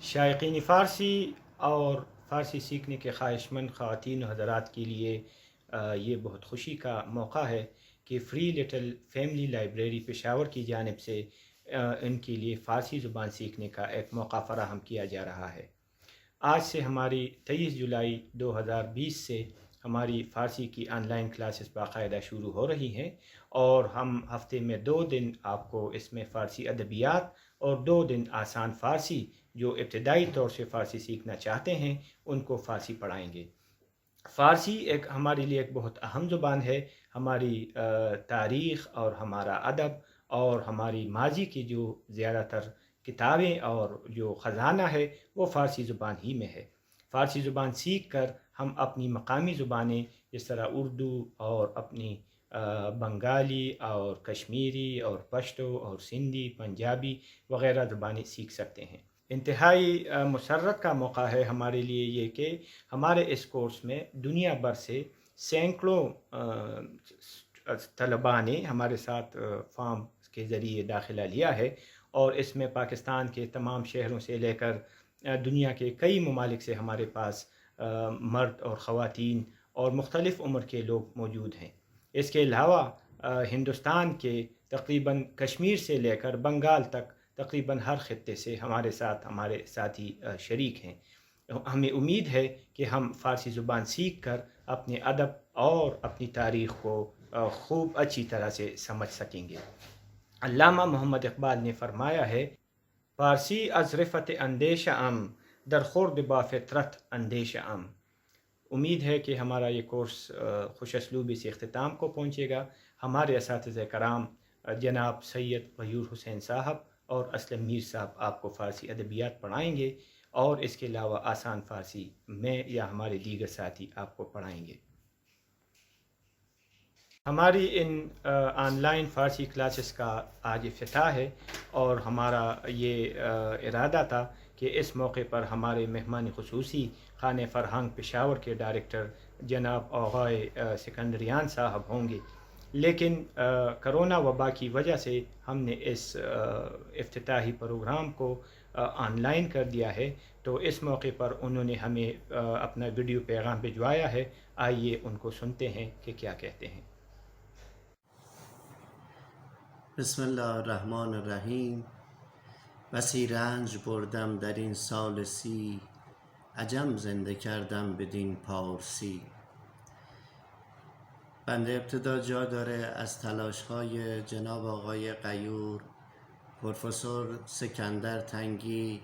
شائقین فارسی اور فارسی سیکھنے کے خواہشمند خواتین و حضرات کے لیے یہ بہت خوشی کا موقع ہے کہ free little family library Peshawar کی جانب سے ان کے لیے فارسی زبان سیکھنے کا ایک موقع فراہم کیا جا رہا ہے۔ آج سے ہماری 23 جولائی 2020 سے ہماری فارسی کی آن لائن کلاسز باقاعدہ شروع ہو رہی ہیں، اور ہم ہفتے میں 2 دن آپ کو اس میں فارسی ادبیات اور 2 دن آسان فارسی، جو ابتدائی طور سے فارسی سیکھنا چاہتے ہیں ان کو فارسی پڑھائیں گے۔ فارسی ایک ہمارے لیے ایک بہت اہم زبان ہے۔ ہماری تاریخ اور ہمارا ادب اور ہماری ماضی کی جو زیادہ تر کتابیں اور جو خزانہ ہے وہ فارسی زبان ہی میں ہے۔ فارسی زبان سیکھ کر ہم اپنی مقامی زبانیں جس طرح اردو اور اپنی بنگالی اور کشمیری اور پشتو اور سندھی پنجابی وغیرہ زبانیں سیکھ سکتے ہیں۔ انتہائی مسرت کا موقع ہے ہمارے لیے یہ کہ ہمارے اس کورس میں دنیا بھر سے سینکڑوں طلباء نے ہمارے ساتھ فارم کے ذریعے داخلہ لیا ہے، اور اس میں پاکستان کے تمام شہروں سے لے کر دنیا کے کئی ممالک سے ہمارے پاس مرد اور خواتین اور مختلف عمر کے لوگ موجود ہیں۔ اس کے علاوہ ہندوستان کے تقریباً کشمیر سے لے کر بنگال تک تقریباً ہر خطے سے ہمارے ساتھی شریک ہیں۔ ہمیں امید ہے کہ ہم فارسی زبان سیکھ کر اپنے ادب اور اپنی تاریخ کو خوب اچھی طرح سے سمجھ سکیں گے۔ علامہ محمد اقبال نے فرمایا ہے، فارسی از رفت اندیش ام در خورد با فطرت اندیش ام۔ امید ہے کہ ہمارا یہ کورس خوش اسلوبی سے اختتام کو پہنچے گا۔ ہمارے اساتذہ کرام جناب سید غیور حسین صاحب اور اسلم میر صاحب آپ کو فارسی ادبیات پڑھائیں گے، اور اس کے علاوہ آسان فارسی میں یا ہمارے دیگر ساتھی آپ کو پڑھائیں گے۔ ہماری ان آن لائن فارسی کلاسز کا آج افتتاح ہے، اور ہمارا یہ ارادہ تھا کہ اس موقع پر ہمارے مہمان خصوصی خانہ فرہنگ پشاور کے ڈائریکٹر جناب آغائے سکندریان صاحب ہوں گے، لیکن کرونا وبا کی وجہ سے ہم نے اس افتتاحی پروگرام کو آن لائن کر دیا ہے، تو اس موقع پر انہوں نے ہمیں اپنا ویڈیو پیغام بھجوایا ہے۔ آئیے ان کو سنتے ہیں کہ کیا کہتے ہیں۔ بسم الله الرحمن الرحیم. بسی رنج بردم در این سال 30، عجم زنده کردم بدین پارسی. بنده ابتدا جا داره از تلاش‌های جناب آقای غیور، پروفسور سکندر تنگی،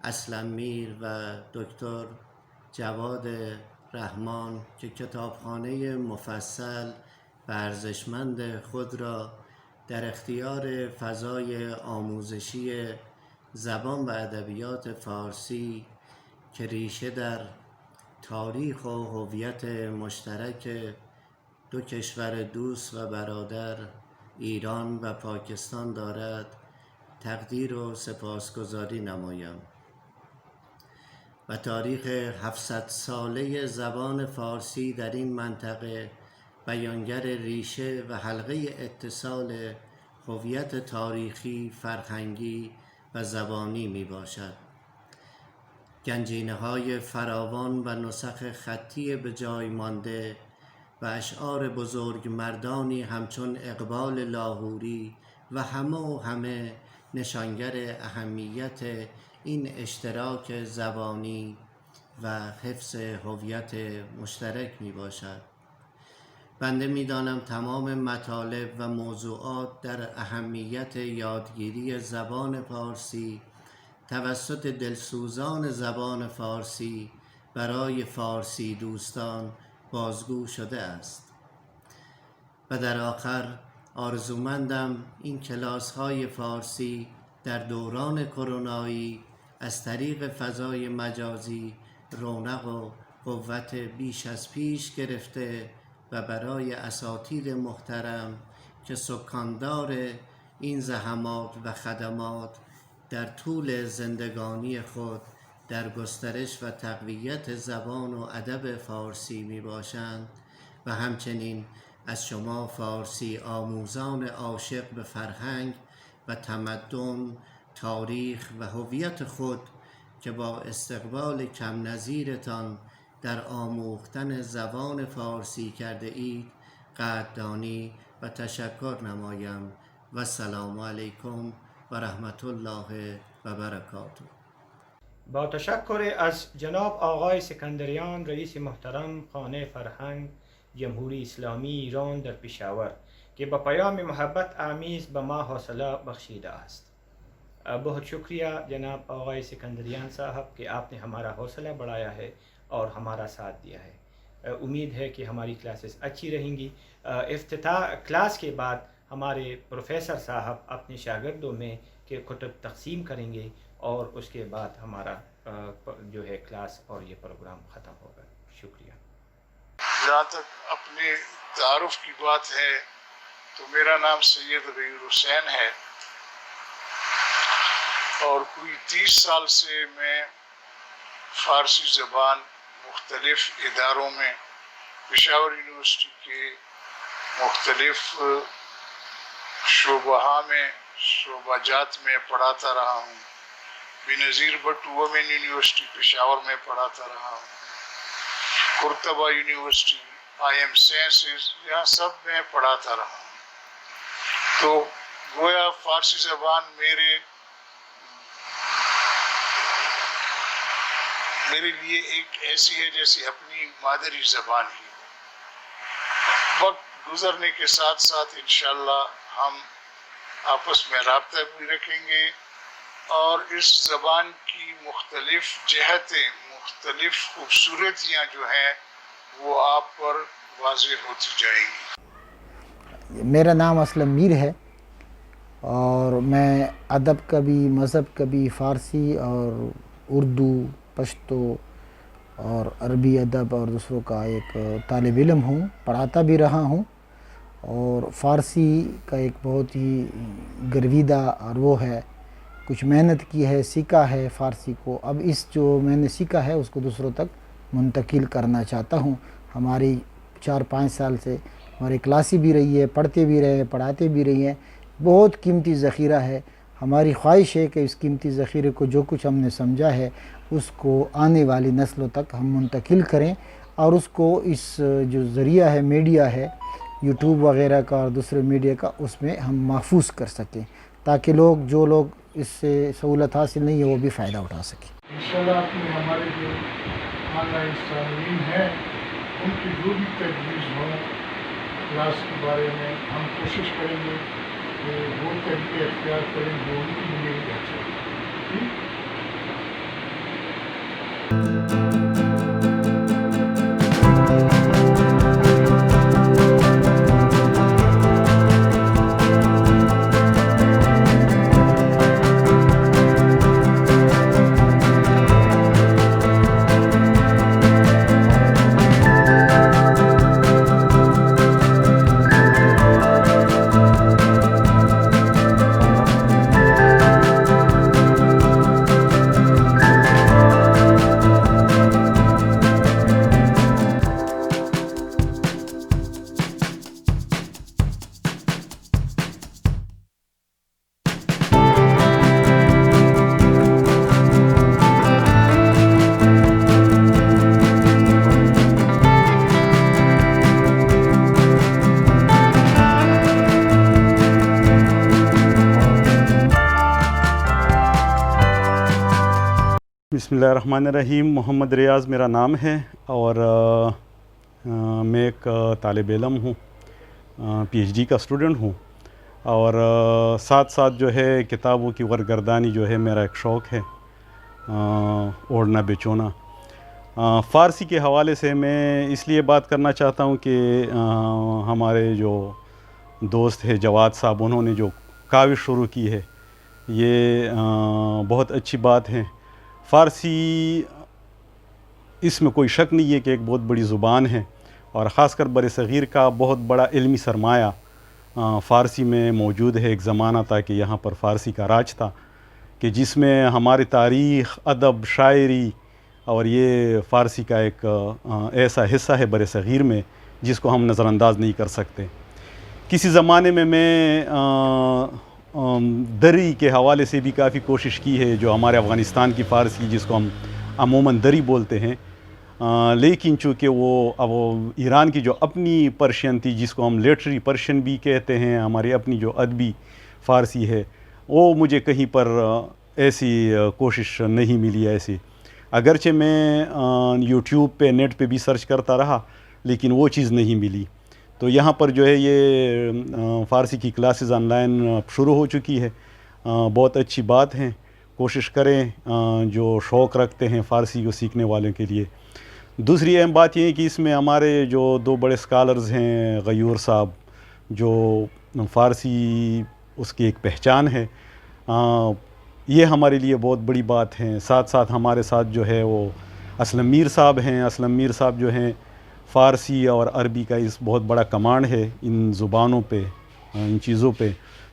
اسلم میر و دکتر جواد رحمان که کتابخانه مفصل و ارزشمند خود را در اختیار فضای آموزشی زبان و ادبیات فارسی که ریشه در تاریخ و هویت مشترک دو کشور دوست و برادر ایران و پاکستان دارد تقدیر و سپاسگزاری نمایم و تاریخ 700 ساله زبان فارسی در این منطقه بیانگر ریشه و حلقه اتصال هویت تاریخی، فرهنگی و زبانی می باشد. گنجینه‌های فراوان و نسخ خطی به جای مانده و اشعار بزرگ مردانی همچون اقبال لاهوری و همه نشانگر اهمیت این اشتراک زبانی و حفظ هویت مشترک می باشد. بنده می دانم تمام مطالب و موضوعات در اهمیت یادگیری زبان فارسی توسط دلسوزان زبان فارسی برای فارسی دوستان بازگو شده است و در آخر آرزومندم این کلاس‌های فارسی در دوران کرونایی از طریق فضای مجازی رونق و قوت بیش از پیش گرفته و برای اساتید محترم که سکاندار این زحمات و خدمات در طول زندگانی خود در گسترش و تقویت زبان و ادب فارسی می باشند و همچنین از شما فارسی آموزان عاشق به فرهنگ و تمدن تاریخ و هویت خود که با استقبال کم نظیرتان در آموختن زبان فارسی کرده اید قدردانی و تشکر نمایم و سلام علیکم و رحمت الله و برکاته. با تشکر از جناب آقای سکندریان رئیس محترم خانه فرهنگ جمهوری اسلامی ایران در پشاور که با پیام محبت آمیز به ما حوصله بخشیده است. بہت شکریہ جناب آقای سکندریان صاحب کہ آپ نے ہمارا حوصلہ بڑھایا ہے اور ہمارا ساتھ دیا ہے. امید ہے کہ ہماری کلاسز اچھی رہیں گی. افتتاح کلاس کے بعد ہمارے پروفیسر صاحب اپنے شاگردوں میں کہ کتب تقسیم کریں گے اور اس کے بعد ہمارا جو ہے کلاس اور یہ پروگرام ختم ہوگا. شکریہ. جہاں تک اپنے تعارف کی بات ہے تو میرا نام سید غیور حسین ہے اور کوئی 30 سال سے میں فارسی زبان مختلف اداروں میں پشاور یونیورسٹی کے مختلف شعبہ جات میں پڑھاتا رہا ہوں. بنظیر بٹ وومن یونیورسٹی پشاور میں پڑھاتا رہا ہوں. قرطبہ یونیورسٹی IM سائنسز یہاں سب میں پڑھاتا رہا ہوں. تو گویا فارسی زبان میرے لیے ایک ایسی ہے جیسے اپنی مادری زبان ہی ہو. وقت گزرنے کے ساتھ ساتھ انشاءاللہ ہم آپس میں رابطہ بھی رکھیں گے اور اس زبان کی مختلف جہتیں مختلف خوبصورتیاں جو ہیں وہ آپ پر واضح ہوتی جائیں گی. میرا نام اسلم میر ہے اور میں ادب کا بھی مذہب کا بھی فارسی اور اردو پشتو اور عربی ادب اور دوسروں کا ایک طالب علم ہوں. پڑھاتا بھی رہا ہوں اور فارسی کا ایک بہت ہی گرویدہ اور وہ ہے کچھ محنت کی ہے سیکھا ہے فارسی کو. اب اس جو میں نے سیکھا ہے اس کو دوسروں تک منتقل کرنا چاہتا ہوں. ہماری 4-5 سال سے ہماری کلاسی بھی رہی ہے پڑھتے بھی رہے ہیں پڑھاتے بھی رہی ہیں. بہت قیمتی ذخیرہ ہے. ہماری خواہش ہے کہ اس قیمتی ذخیرے کو جو کچھ ہم نے سمجھا ہے اس کو آنے والی نسلوں تک ہم منتقل کریں اور اس کو اس جو ذریعہ ہے میڈیا ہے یوٹیوب وغیرہ کا اور دوسرے میڈیا کا اس میں ہم محفوظ کر سکیں تاکہ جو لوگ اس سے سہولت حاصل نہیں ہے وہ بھی فائدہ اٹھا سکیں. انشاءاللہ اپنے ہمارے جو آن لائن سامعین ہیں ان کی جو بھی تجویز ہو کلاس کے بارے میں ہم کوشش کریں گے کہ وہ طریقے اختیار کریں جو ان کے لیے اچھا ہے. بسم اللہ الرحمن الرحیم. محمد ریاض میرا نام ہے اور میں ایک طالب علم ہوں PhD کا اسٹوڈنٹ ہوں اور ساتھ ساتھ جو ہے کتابوں کی ورگردانی جو ہے میرا ایک شوق ہے اوڑھنا بیچونا. فارسی کے حوالے سے میں اس لیے بات کرنا چاہتا ہوں کہ ہمارے جو دوست ہے جواد صاحب انہوں نے جو کاوش شروع کی ہے یہ بہت اچھی بات ہے. فارسی اس میں کوئی شک نہیں ہے کہ ایک بہت بڑی زبان ہے اور خاص کر بر صغیر کا بہت بڑا علمی سرمایہ فارسی میں موجود ہے. ایک زمانہ تھا کہ یہاں پر فارسی کا راج تھا کہ جس میں ہماری تاریخ ادب شاعری اور یہ فارسی کا ایک ایسا حصہ ہے بر صغیر میں جس کو ہم نظر انداز نہیں کر سکتے. کسی زمانے میں دری کے حوالے سے بھی کافی کوشش کی ہے، جو ہمارے افغانستان کی فارسی جس کو ہم عموماً دری بولتے ہیں، لیکن چونکہ وہ اب ایران کی جو اپنی پرشین تھی جس کو ہم لٹری پرشین بھی کہتے ہیں، ہماری اپنی جو ادبی فارسی ہے، وہ مجھے کہیں پر ایسی کوشش نہیں ملی ایسی، اگرچہ میں یوٹیوب پہ نیٹ پہ بھی سرچ کرتا رہا لیکن وہ چیز نہیں ملی۔ تو یہاں پر جو ہے یہ فارسی کی کلاسز آن لائن شروع ہو چکی ہے، بہت اچھی بات ہے، کوشش کریں جو شوق رکھتے ہیں فارسی کو سیکھنے والوں کے لیے۔ دوسری اہم بات یہ ہے کہ اس میں ہمارے جو 2 بڑے اسکالرز ہیں، غیور صاحب جو فارسی اس کی ایک پہچان ہے، یہ ہمارے لیے بہت بڑی بات ہے۔ ساتھ ساتھ ہمارے ساتھ جو ہے وہ اسلم میر صاحب ہیں، اسلم میر صاحب جو ہیں فارسی اور عربی کا اس بہت بڑا کمانڈ ہے ان زبانوں پہ، ان چیزوں پہ،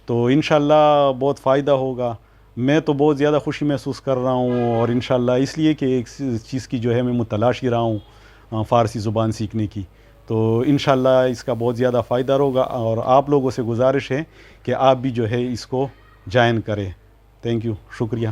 تو انشاءاللہ بہت فائدہ ہوگا۔ میں تو بہت زیادہ خوشی محسوس کر رہا ہوں، اور انشاءاللہ اس لیے کہ ایک چیز کی جو ہے میں متلاشی رہا ہوں فارسی زبان سیکھنے کی، تو انشاءاللہ اس کا بہت زیادہ فائدہ ہوگا، اور آپ لوگوں سے گزارش ہے کہ آپ بھی جو ہے اس کو جوائن کریں۔ تھینک یو، شکریہ۔